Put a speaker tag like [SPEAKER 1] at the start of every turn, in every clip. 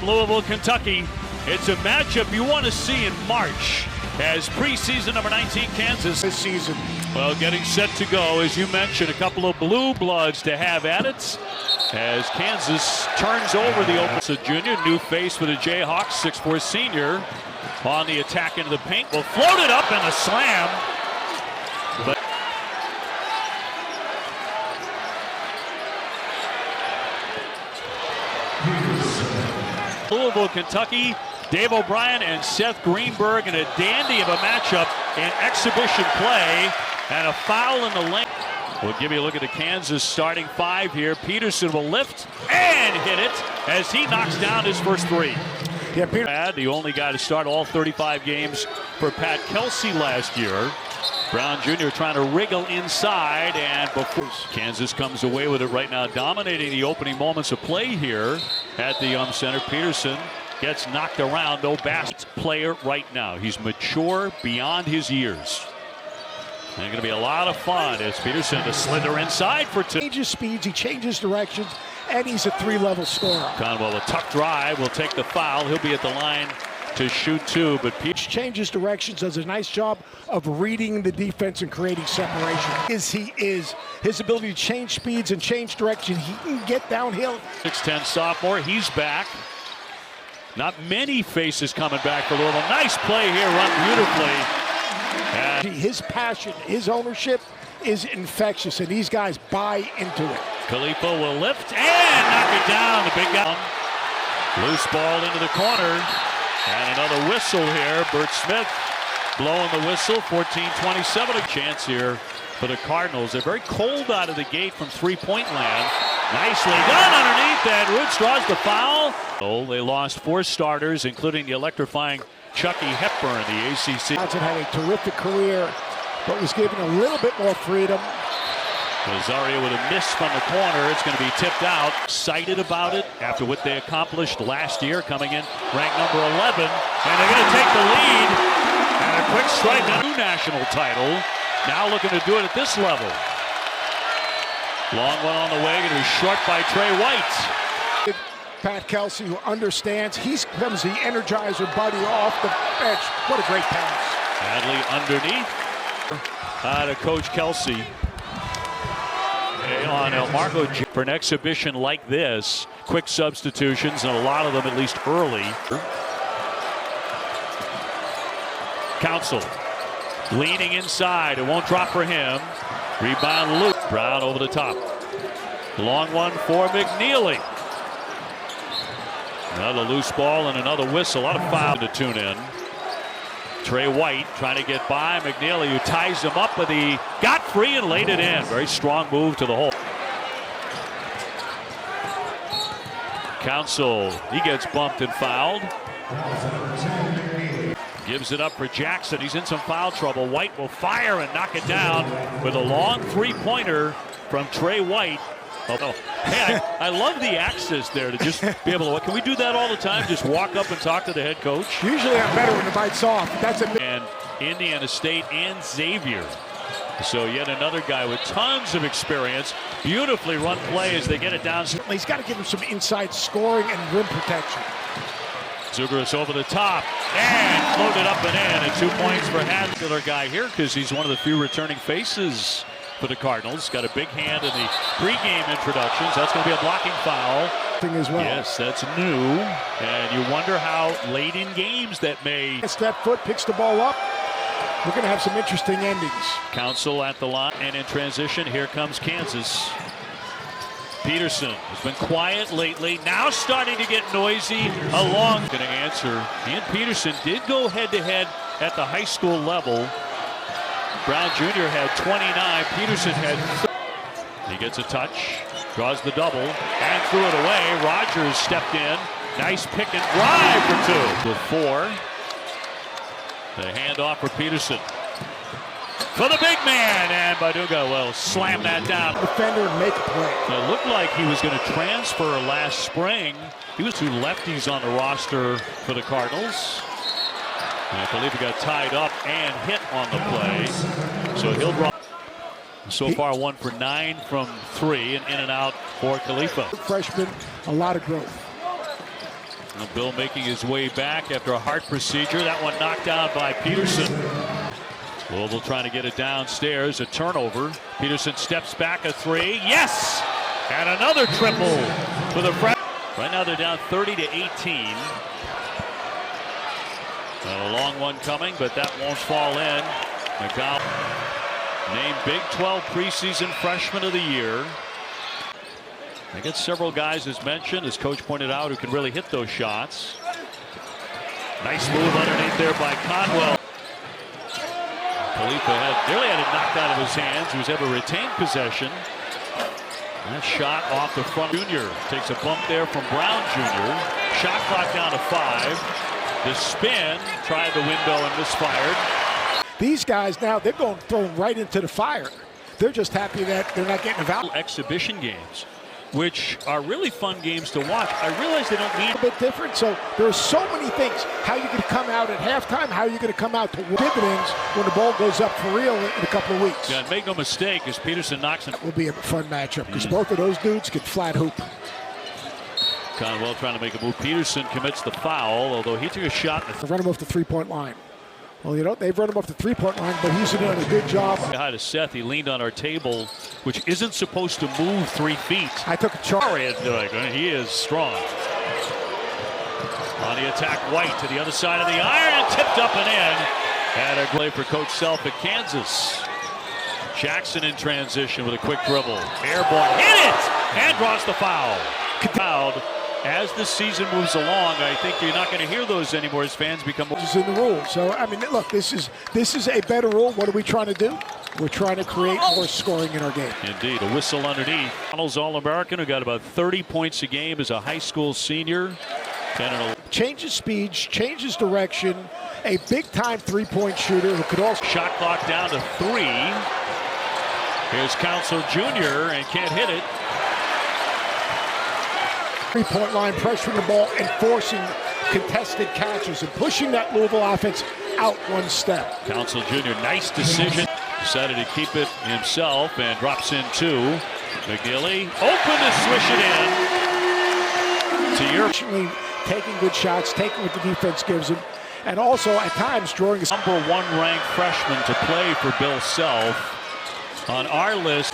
[SPEAKER 1] from Louisville, Kentucky. It's a matchup you want to see in March as preseason number 19 Kansas.
[SPEAKER 2] This season.
[SPEAKER 1] Well, getting set to go, as you mentioned, a couple of blue bloods to have at it as Kansas turns over the open. So junior, new face for the Jayhawks, 6'4" senior on the attack into the paint. Will float it up in a slam. But Louisville, Kentucky, Dave O'Brien and Seth Greenberg in a dandy of a matchup in exhibition play, and a foul in the lane. We'll give you a look at the Kansas starting five here. Peterson will lift and hit it as he knocks down his first three.
[SPEAKER 2] Yeah,
[SPEAKER 1] The only guy to start all 35 games for Pat Kelsey last year. Brown Jr. trying to wriggle inside, and before Kansas comes away with it right now, dominating the opening moments of play here at the center. Peterson gets knocked around. No basket player right now. He's mature beyond his years. And it's going to be a lot of fun as Peterson to slither inside for two.
[SPEAKER 2] He changes speeds, he changes directions, and he's a three-level scorer.
[SPEAKER 1] Conwell, a tough drive, will take the foul. He'll be at the line to shoot two, but Peterson
[SPEAKER 2] changes directions, does a nice job of reading the defense and creating separation. His ability to change speeds and change direction, he can get downhill.
[SPEAKER 1] 6'10" sophomore, he's back. Not many faces coming back for Louisville. Nice play here, run beautifully.
[SPEAKER 2] His passion, his ownership is infectious, and these guys buy into it.
[SPEAKER 1] Khalifa will lift and knock it down. The big guy. Loose ball into the corner. And another whistle here. Bert Smith blowing the whistle. 14-27. A chance here for the Cardinals. They're very cold out of the gate from three-point land. Nicely done underneath, and Roots draws the foul. Oh, they lost four starters, including the electrifying Chucky Hepburn, the ACC.
[SPEAKER 2] Johnson had a terrific career, but was given a little bit more freedom.
[SPEAKER 1] Rosario with a miss from the corner. It's going to be tipped out. Excited about it after what they accomplished last year, coming in ranked number 11. And they're going to take the lead. And a quick strike, a new national title. Now looking to do it at this level. Long one on the way, going to be short by Trey White.
[SPEAKER 2] Pat Kelsey, who understands, he becomes the energizer buddy off the bench. What a great pass.
[SPEAKER 1] Hadley underneath. To Coach Kelsey. On Marco for an exhibition like this, quick substitutions, and a lot of them at least early. Council leaning inside. It won't drop for him. Rebound Luke. Brown over the top. Long one for McNeely. Another loose ball and another whistle. A lot of foul to tune in. Trey White trying to get by McNeely, who ties him up, but he got free and laid it in. Very strong move to the hole. Council, he gets bumped and fouled. Gives it up for Jackson. He's in some foul trouble. White will fire and knock it down with a long three-pointer from Trey White. Oh, hey, I love the access there to just be able to. Can we do that all the time? Just walk up and talk to the head coach?
[SPEAKER 2] Usually I'm better when the bite's off. That's a
[SPEAKER 1] and Indiana State and Xavier. So yet another guy with tons of experience. Beautifully run play as they get it down.
[SPEAKER 2] He's got to give him some inside scoring and rim protection.
[SPEAKER 1] Zugris over the top and floated up and in. And 2 points for Hadler guy here because he's one of the few returning faces for the Cardinals. Got a big hand in the pregame introductions. That's going to be a blocking foul.
[SPEAKER 2] As well.
[SPEAKER 1] Yes, that's new. And you wonder how late in games that may.
[SPEAKER 2] Step foot, picks the ball up. We're going to have some interesting endings.
[SPEAKER 1] Council at the line, and in transition, here comes Kansas. Peterson has been quiet lately. Now starting to get noisy. Along. Going to answer. He and Peterson did go head-to-head at the high school level. Brown Jr. had 29. Peterson had 30. He gets a touch, draws the double, and threw it away. Rogers stepped in. Nice pick and drive for two. With 4. The handoff for Peterson. For the big man, and Baduga will slam that down.
[SPEAKER 2] Defender and make a play.
[SPEAKER 1] It looked like he was going to transfer last spring. He was 2 lefties on the roster for the Cardinals. And I believe he got tied up and hit on the play. So he'll draw. So far 1 for 9 from 3, and in and out for Khalifa.
[SPEAKER 2] Freshman, a lot of growth.
[SPEAKER 1] And Bill making his way back after a heart procedure. That one knocked down by Peterson. Louisville trying to get it downstairs. A turnover. Peterson steps back, a three. Yes! And another triple for the freshman. Right now they're down 30-18. A long one coming, but that won't fall in. McDowell named Big 12 preseason freshman of the year. They get several guys, as mentioned, as coach pointed out, who can really hit those shots. Nice move underneath there by Conwell. Khalifa nearly had it knocked out of his hands. He was able to retain possession. That shot off the front. Junior takes a bump there from Brown Jr. Shot clock down to 5. The spin, tried the window and misfired.
[SPEAKER 2] These guys now, they're going thrown right into the fire. They're just happy that they're not getting a foul.
[SPEAKER 1] Exhibition games, which are really fun games to watch. I realize they don't mean
[SPEAKER 2] a bit different, so there are so many things. How you're going to come out at halftime, how you're going to come out to dividends when the ball goes up for real in a couple of weeks.
[SPEAKER 1] Yeah, and make no mistake, as Peterson knocks him.
[SPEAKER 2] It will be a fun matchup because both of those dudes can flat hoop.
[SPEAKER 1] Conwell trying to make a move. Peterson commits the foul, although he took a shot.
[SPEAKER 2] Run him off the three-point line. Well, you know, they've run him off the three-point line, but he's doing a good job.
[SPEAKER 1] Hi to Seth. He leaned on our table, which isn't supposed to move 3 feet.
[SPEAKER 2] I took a charge.
[SPEAKER 1] He is strong. On the attack, White to the other side of the iron and tipped up and in. And a play for Coach Self at Kansas. Jackson in transition with a quick dribble. Airborne, hit it! And draws the foul. Fouled. As the season moves along, I think you're not going to hear those anymore as fans become more.
[SPEAKER 2] This is in the rules. So, I mean, look, this is a better rule. What are we trying to do? We're trying to create more scoring in our game.
[SPEAKER 1] Indeed, a whistle underneath. Cardinals All-American who got about 30 points a game as a high school senior.
[SPEAKER 2] Changes speeds, changes direction. A big-time three-point shooter who could also.
[SPEAKER 1] Shot clock down to 3. Here's Council Jr. and can't hit it.
[SPEAKER 2] Three-point line, pressuring the ball and forcing contested catches and pushing that Louisville offense out one step.
[SPEAKER 1] Council Jr., nice decision. Decided to keep it himself and drops in 2. McNeely open to swish it in. To your
[SPEAKER 2] taking good shots, taking what the defense gives him, and also at times drawing a
[SPEAKER 1] number 1 ranked freshman to play for Bill Self on our list.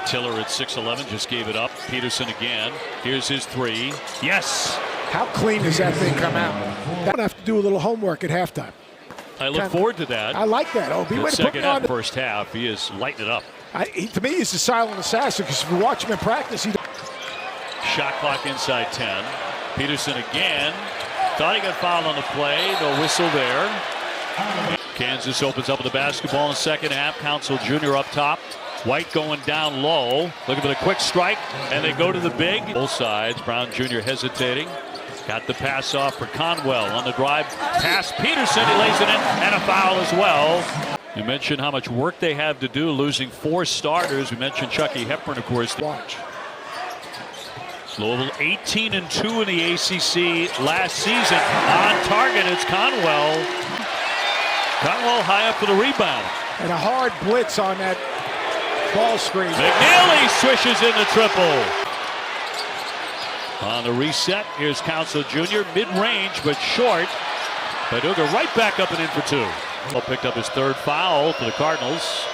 [SPEAKER 1] Tiller at 6'11", just gave it up. Peterson again. Here's his 3. Yes!
[SPEAKER 2] How clean does that thing come out? They're going to have to do a little homework at halftime.
[SPEAKER 1] I look forward to that.
[SPEAKER 2] I like that. Oh,
[SPEAKER 1] the second half, first half, he is lighting it up.
[SPEAKER 2] To me, he's a silent assassin because if you watch him in practice, he.
[SPEAKER 1] Shot clock inside 10. Peterson again. Thought he got fouled on the play. No whistle there. Kansas opens up with the basketball in the second half. Council Jr. up top. White going down low, looking for the quick strike, and they go to the big. Both sides, Brown Jr. hesitating. Got the pass off for Conwell on the drive. Pass Peterson, he lays it in, and a foul as well. You mentioned how much work they have to do, losing 4 starters. We mentioned Chucky Hepburn, of course.
[SPEAKER 2] Watch.
[SPEAKER 1] Louisville 18-2 in the ACC last season. On target, it's Conwell. Conwell high up for the rebound.
[SPEAKER 2] And a hard blitz on that ball screen.
[SPEAKER 1] McNeely swishes in the triple. On the reset, here's Council Jr. Mid-range, but short. But he'll go right back up and in for 2. Well, picked up his 3rd foul for the Cardinals.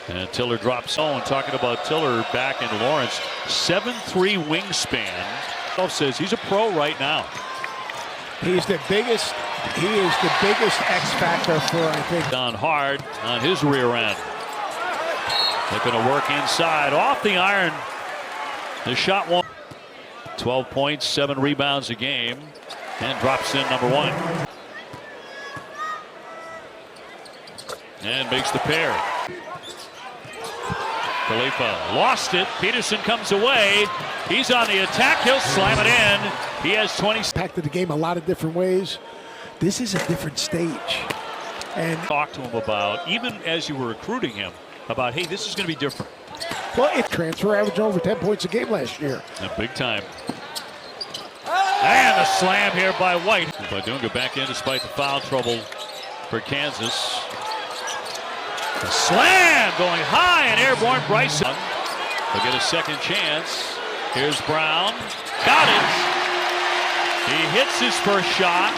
[SPEAKER 1] And Tiller drops on. Talking about Tiller back in Lawrence. 7'3" wingspan. Self says he's a pro right now.
[SPEAKER 2] He's the biggest. He is the biggest X factor for, I think.
[SPEAKER 1] Down hard on his rear end. Looking to work inside off the iron. The shot won't. 12 points, 7 rebounds a game, and drops in number 1. And makes the pair. Khalifa lost it. Peterson comes away. He's on the attack. He'll slam it in. He has 20.
[SPEAKER 2] Impacted the game a lot of different ways. This is a different stage. And
[SPEAKER 1] talk to him about, even as you were recruiting him, about, hey, this is going to be different.
[SPEAKER 2] Well, it transfer averaged over 10 points a game last year.
[SPEAKER 1] Big time. And a slam here by White. Badunga back in despite the foul trouble for Kansas. A slam going high and airborne. Bryson. They'll get a second chance. Here's Brown. Got it. hits his first shot.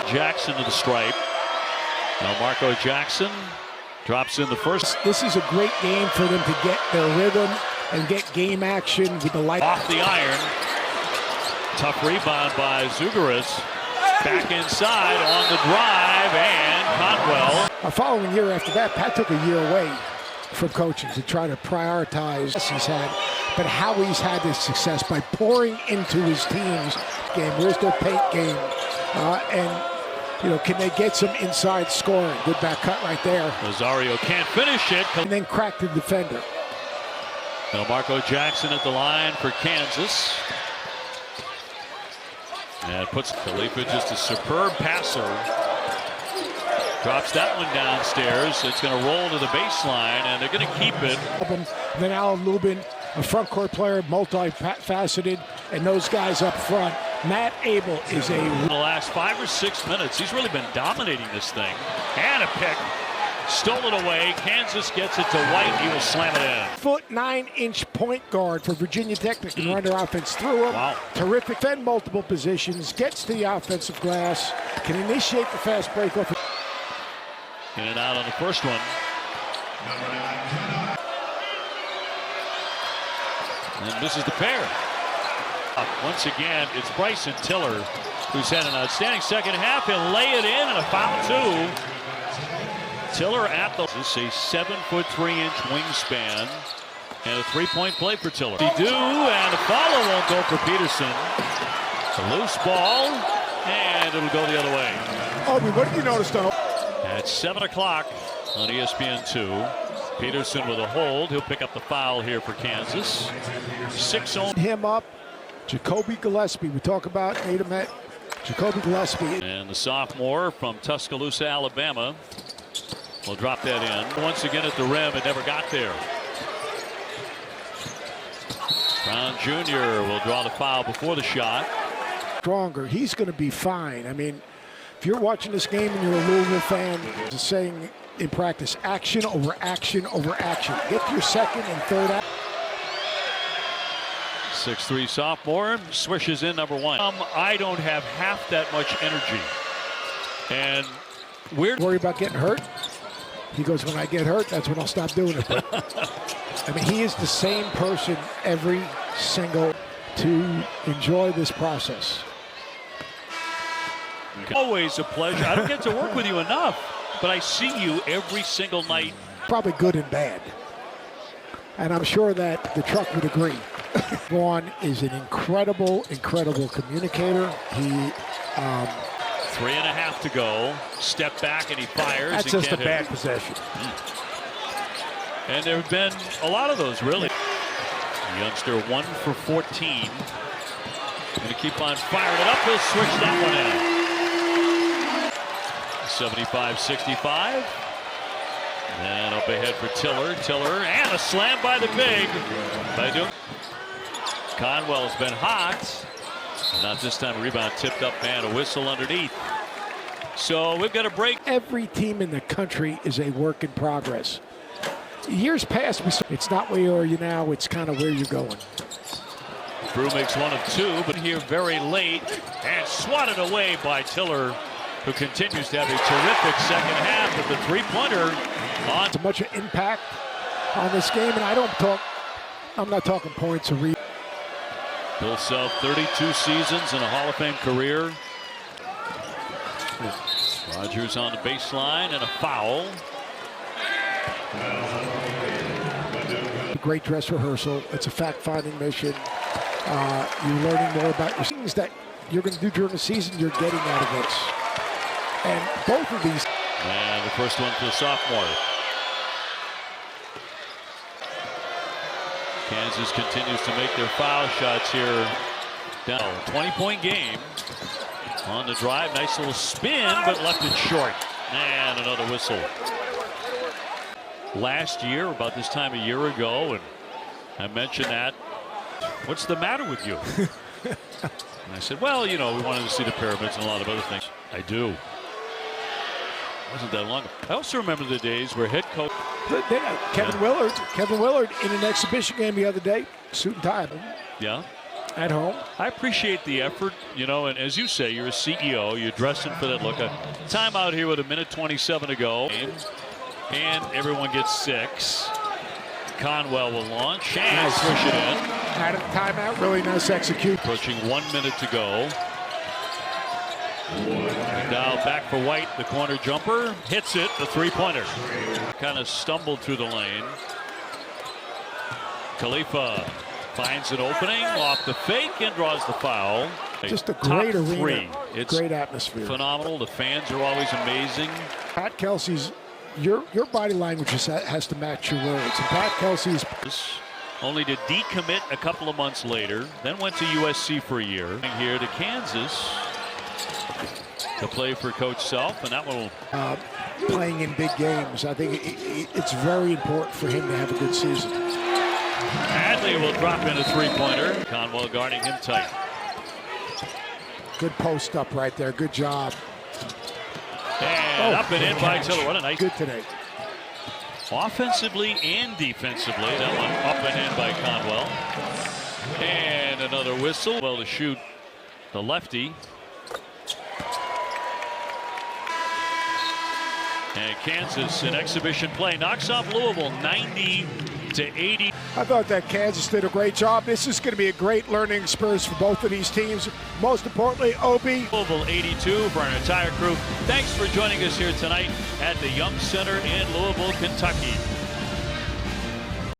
[SPEAKER 1] Jackson to the stripe. Now Marco Jackson drops in the first.
[SPEAKER 2] This is a great game for them to get their rhythm and get game action with the light.
[SPEAKER 1] Off the iron. Tough rebound by Zugaris. Back inside on the drive, and Conwell.
[SPEAKER 2] A following year after that, Pat took a year away from coaching to try to prioritize he's had, but how he's had this success by pouring into his teams. Game, where's their paint game, and you know, can they get some inside scoring? Good back cut right there.
[SPEAKER 1] Rosario can't finish it.
[SPEAKER 2] And then crack the defender.
[SPEAKER 1] Now Marco Jackson at the line for Kansas. And puts Khalifa, just a superb passer. Drops that one downstairs. It's going to roll to the baseline, and they're going to keep it.
[SPEAKER 2] Then Alan Lubin, a front court player, multifaceted, and those guys up front. Matt Abel is a...
[SPEAKER 1] In the last 5 or 6 minutes, he's really been dominating this thing. And a pick. Stole it away. Kansas gets it to White. He will slam it in.
[SPEAKER 2] 9-foot point guard for Virginia Tech that can run their offense through him.
[SPEAKER 1] Wow.
[SPEAKER 2] Terrific. Defend multiple positions. Gets to the offensive glass. Can initiate the fast break off.
[SPEAKER 1] In and out on the first one. And this is the pair. Once again, it's Bryson Tiller, who's had an outstanding second half. He'll lay it in, and a foul too. Tiller at the... This is a 7'3" wingspan, and a three-point play for Tiller. He do, and the follow won't go for Peterson. A loose ball, and it'll go the other way.
[SPEAKER 2] Oh, what did you notice, though?
[SPEAKER 1] At 7 o'clock on ESPN2. Peterson with a hold. He'll pick up the foul here for Kansas. 6-0.
[SPEAKER 2] Him up. Jacoby Gillespie. We talk about Native Met. Jacoby Gillespie.
[SPEAKER 1] And the sophomore from Tuscaloosa, Alabama, will drop that in. Once again at the rim, it never got there. Brown Jr. will draw the foul before the shot.
[SPEAKER 2] Stronger. He's going to be fine. I mean, if you're watching this game and you're a Louisville fan, it's saying in practice, action over action over action. Get your second and third out.
[SPEAKER 1] 6'3" sophomore swishes in number one. I don't have half that much energy. And we're
[SPEAKER 2] worried about getting hurt. He goes, when I get hurt, that's when I'll stop doing it. But, I mean, he is the same person every single to enjoy this process.
[SPEAKER 1] Always a pleasure. I don't get to work with you enough, but I see you every single night.
[SPEAKER 2] Probably good and bad. And I'm sure that the truck would agree. Vaughn is an incredible, incredible communicator. He
[SPEAKER 1] 3.5 to go. Step back and he fires.
[SPEAKER 2] That's just a bad possession.
[SPEAKER 1] And there have been a lot of those, really. Youngster 1 for 14. Going to keep on firing it up. He'll switch that one in. 75-65. And up ahead for Tiller. Tiller and a slam by the big. Conwell's been hot. Not this time. A rebound tipped up and a whistle underneath. So we've got a break.
[SPEAKER 2] Every team in the country is a work in progress. Years past, it's not where you are now. It's kind of where you're going.
[SPEAKER 1] Brew makes 1 of 2, but here very late and swatted away by Tiller, who continues to have a terrific second half with the three-pointer on.
[SPEAKER 2] So much impact on this game, and I'm not talking points or rebounds.
[SPEAKER 1] Bill Self, 32 seasons and a Hall of Fame career. Rogers on the baseline and a foul.
[SPEAKER 2] Great dress rehearsal. It's a fact-finding mission. You're learning more about your things that you're going to do during the season. You're getting out of this. And both of these.
[SPEAKER 1] And the first one for the sophomore. Kansas continues to make their foul shots here. Down 20-point game. On the drive, nice little spin, but left it short. And another whistle. Last year, about this time a year ago, and I mentioned that. What's the matter with you? And I said, well, you know, we wanted to see the pyramids and a lot of other things. I do. Wasn't that long. I also remember the days where head coach
[SPEAKER 2] Kevin Willard in an exhibition game the other day, suit and tie.
[SPEAKER 1] Yeah.
[SPEAKER 2] At home.
[SPEAKER 1] I appreciate the effort, you know, and as you say, you're a CEO, you're dressing for that look. A timeout here with a minute 27 to go. And everyone gets 6. Conwell will launch and push it in.
[SPEAKER 2] Out of timeout, really nice execution.
[SPEAKER 1] Approaching 1 minute to go. Now back for White, the corner jumper. Hits it, the three-pointer. Kind of stumbled through the lane. Khalifa finds an opening off the fake and draws the foul.
[SPEAKER 2] Just a great arena.
[SPEAKER 1] 3. It's
[SPEAKER 2] great atmosphere.
[SPEAKER 1] Phenomenal. The fans are always amazing.
[SPEAKER 2] Pat Kelsey's, your body language has to match your words. And Pat Kelsey's
[SPEAKER 1] only to decommit a couple of months later, then went to USC for a year. Here to Kansas to play for Coach Self, and that will
[SPEAKER 2] playing in big games. I think it's very important for him to have a good season.
[SPEAKER 1] Hadley will drop in a three-pointer. Conwell guarding him tight.
[SPEAKER 2] Good post up right there. Good job.
[SPEAKER 1] And up and in by Tiller. What a nice.
[SPEAKER 2] Good today.
[SPEAKER 1] Offensively and defensively. That one up and in by Conwell. And another whistle. Well, to shoot the lefty. And Kansas, in exhibition play, knocks off Louisville 90-80.
[SPEAKER 2] I thought that Kansas did a great job. This is going to be a great learning experience for both of these teams. Most importantly, Obi.
[SPEAKER 1] Louisville 82 for our entire crew. Thanks for joining us here tonight at the Young Center in Louisville, Kentucky.